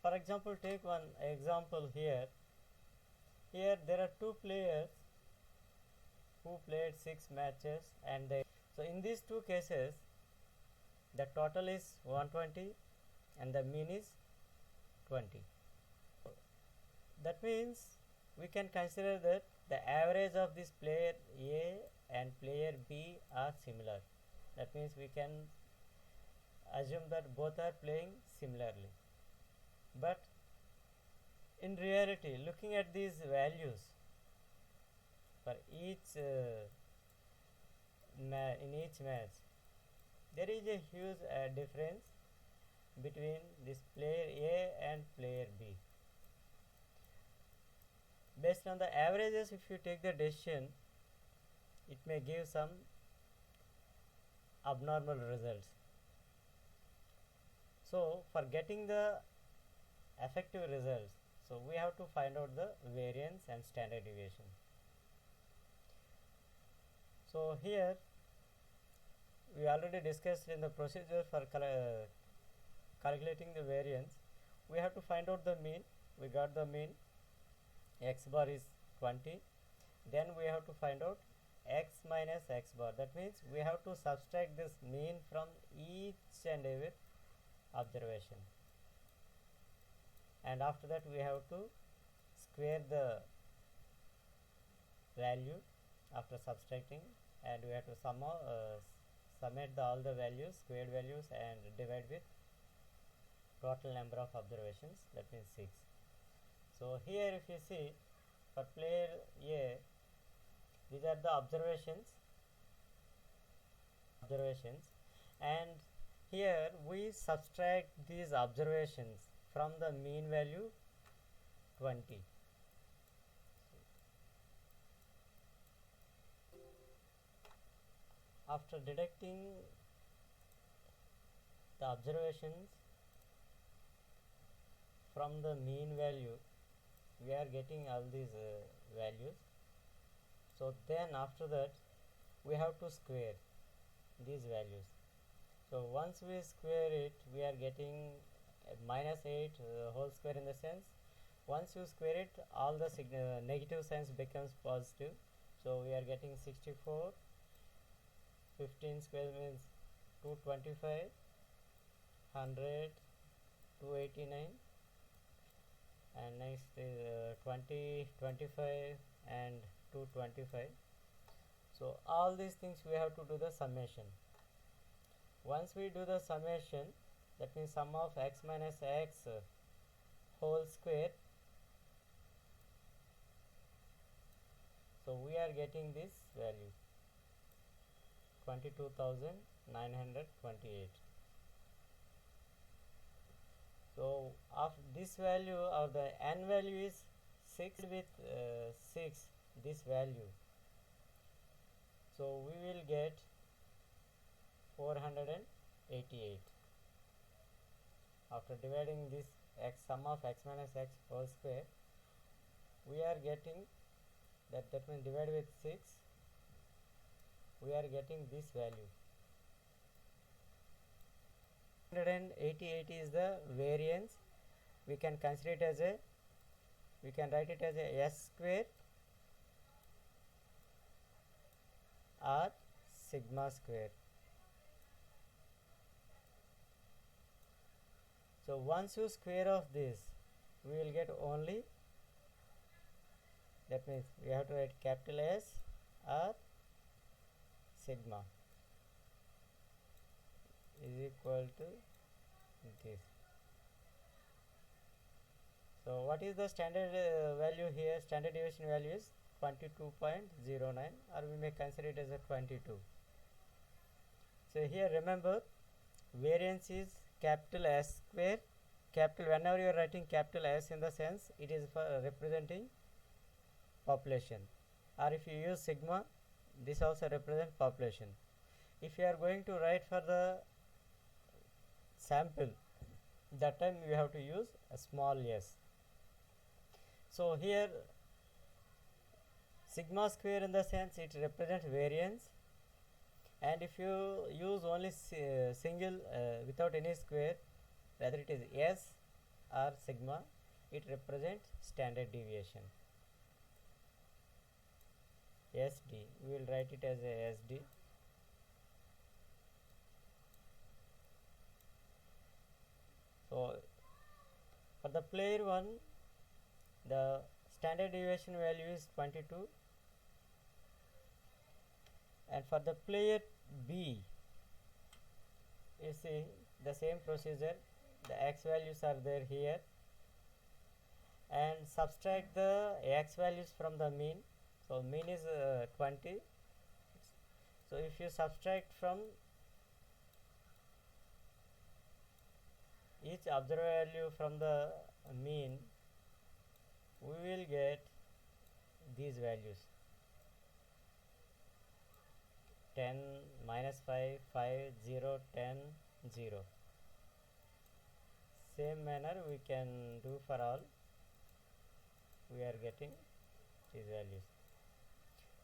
for example, take one example here. Here there are two players who played 6 matches, and so in these two cases the total is 120 and the mean is 20. That means we can consider that the average of this player A and player B are similar. That means we can assume that both are playing similarly. But in reality, looking at these values for each in each match, there is a huge difference between this player A and player B. Based on the averages, if you take the decision, it may give some abnormal results. So for getting the effective results, so we have to find out the variance and standard deviation. So here we already discussed in the procedure for calculating the variance. We have to find out the mean. We got the mean, x bar is 20. Then we have to find out x minus x bar. That means we have to subtract this mean from each and every observation, and after that we have to square the value after subtracting, and we have to summate all the values, squared values, and divide with total number of observations, that means 6. So here if you see, for player A, these are the observations, and here we subtract these observations from the mean value 20. After deducting the observations from the mean value, we are getting all these values. So then after that we have to square these values. So once we square it, we are getting minus 8 whole square, in the sense once you square it, all the negative signs becomes positive. So we are getting 64, 15 square means 225, 100, 289, and next is 20, 25 and 225. So all these things we have to do the summation. Once we do the summation, that means sum of x minus x whole square, so we are getting this value 22,928. So of this value, or the n value is 6 with 6, this value, so we will get 488. After dividing this sum of x minus x whole square, we are getting that means divided with 6, we are getting this value. 488 is the variance. We can consider it as we can write it as a s square or sigma square. So once you square off this, we will get only, that means we have to write capital S or sigma is equal to this. So what is the standard value here? Standard deviation value is 22.09, or we may consider it as a 22. So here remember, variance is capital S square. Whenever you are writing capital S, in the sense it is for representing population, or if you use sigma, this also represents population. If you are going to write for the sample, that time you have to use a small s. So here sigma square, in the sense it represents variance, and if you use only single without any square, whether it is s or sigma, it represents standard deviation. SD, we will write it as a SD. So for the player 1, the standard deviation value is 22, and for the player B, you see the same procedure, the x values are there here, and subtract the x values from the mean. So mean is 20. So if you subtract from each observed value from the mean, we will get these values: 10, -5, 5, 0, 10, 0. Same manner we can do for all. We are getting these values.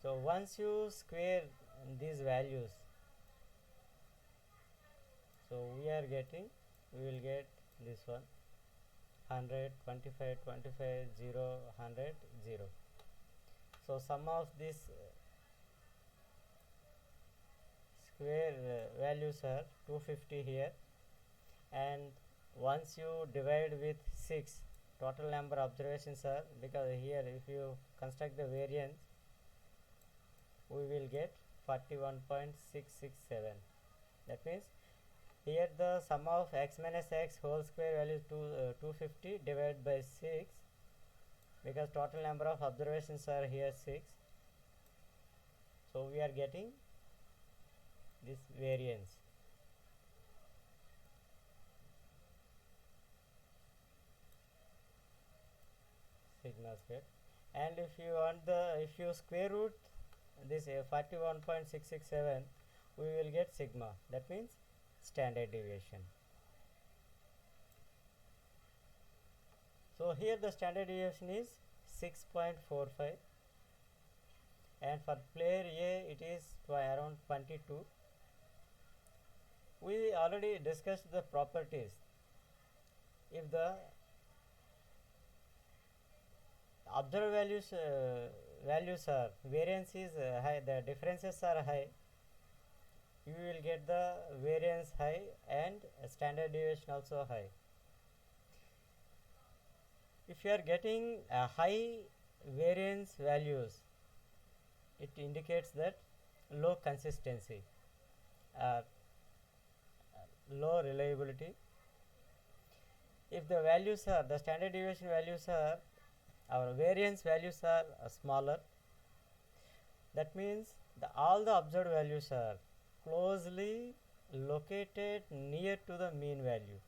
So once you square these values, so we will get this one: 100, 25, 25, 0, 100, 0. So sum of these square values are 250 here, and once you divide with 6, total number of observations are, because here if you construct the variance, we will get 41.667. that means here the sum of x minus x whole square value is 250 divided by 6, because total number of observations are here 6. So we are getting this variance. Sigma square. And if you square root this 41.667, we will get sigma, that means standard deviation. So here the standard deviation is 6.45, and for player A it is around 22. We already discussed the properties. If the observed values are, variance is high, the differences are high, you will get the variance high and standard deviation also high. If you are getting high variance values, it indicates that low consistency, low reliability. If the values are, the standard deviation values are, our variance values are smaller, that means all the observed values are closely located near to the mean value.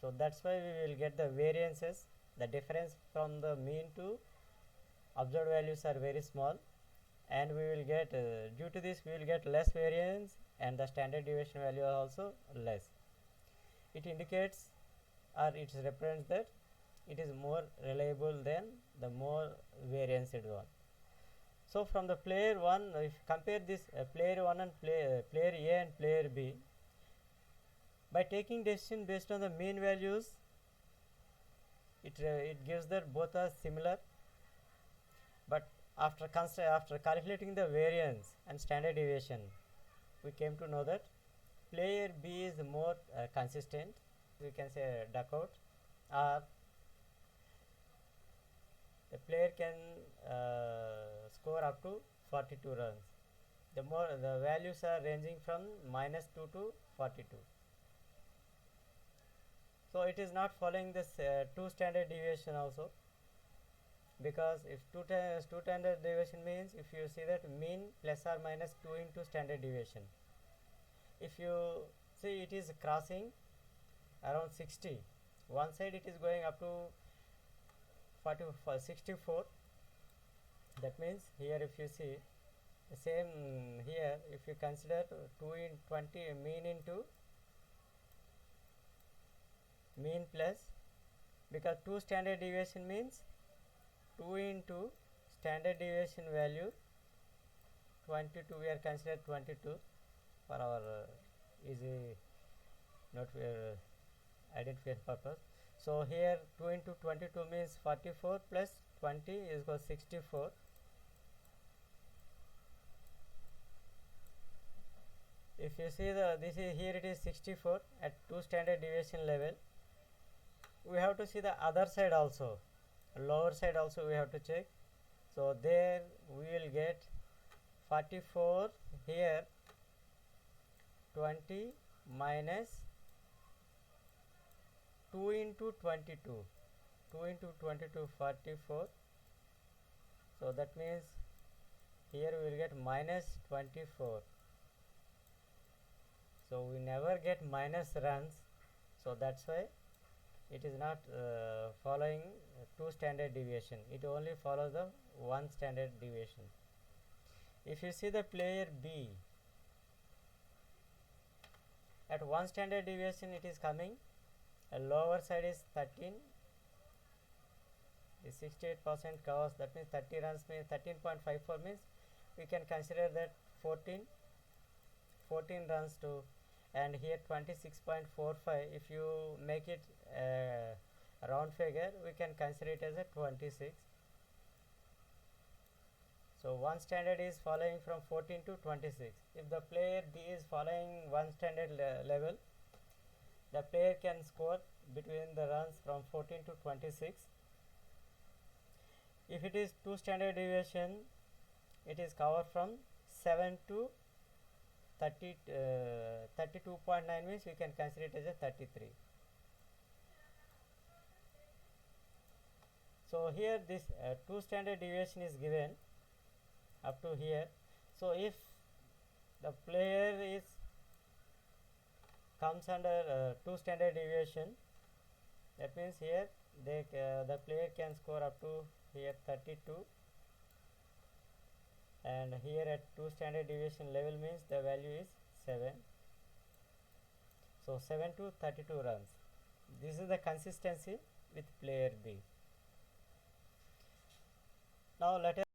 So that's why we will get the variances, the difference from the mean to observed values are very small, and we will get due to this we will get less variance, and the standard deviation value are also less. It indicates, or it represents that it is more reliable than the more variance one. So from the player 1, if you compare this player 1 and player A and player B, by taking decision based on the mean values, it gives that both are similar, but after calculating the variance and standard deviation, we came to know that player B is more consistent. We can say duckout, or the player can score up to 42 runs. The values are ranging from -2 to 42. So it is not following this 2 standard deviation also, because if 2 standard deviation means, if you see that mean plus or minus 2 into standard deviation, if you see it is crossing around 60, one side it is going up to 64. That means here if you see the same here, if you consider 2 in 20 mean into mean plus, because 2 standard deviation means 2 into standard deviation value 22, we are considered 22 for our easy not identification purpose. So here 2 into 22 means 44 plus 20 is equal 64. If you see this is here, it is 64 at 2 standard deviation level. We have to see the other side also, lower side also we have to check. So there we will get 44 here, 20 minus 2 into 22, 2 into 22 44. So that means here we will get minus 24. So we never get minus runs, so that's why it is not following 2 standard deviation, it only follows the 1 standard deviation. If you see the player B, at 1 standard deviation it is coming, a lower side is 13, the 68% covers, that means 30 runs means 13.54 means we can consider that 14 runs to, and here 26.45, if you make it a round figure we can consider it as a 26. So 1 standard is following from 14 to 26. If the player B is following 1 standard level, the player can score between the runs from 14 to 26. If it is 2 standard deviation, it is covered from 7 to 32.9 means we can consider it as a 33. So here this 2 standard deviation is given up to here. So if the player is comes under 2 standard deviation, that means here the player can score up to here 32, and here at 2 standard deviation level means the value is 7. So 7 to 32 runs. This is the consistency with player B. Now let us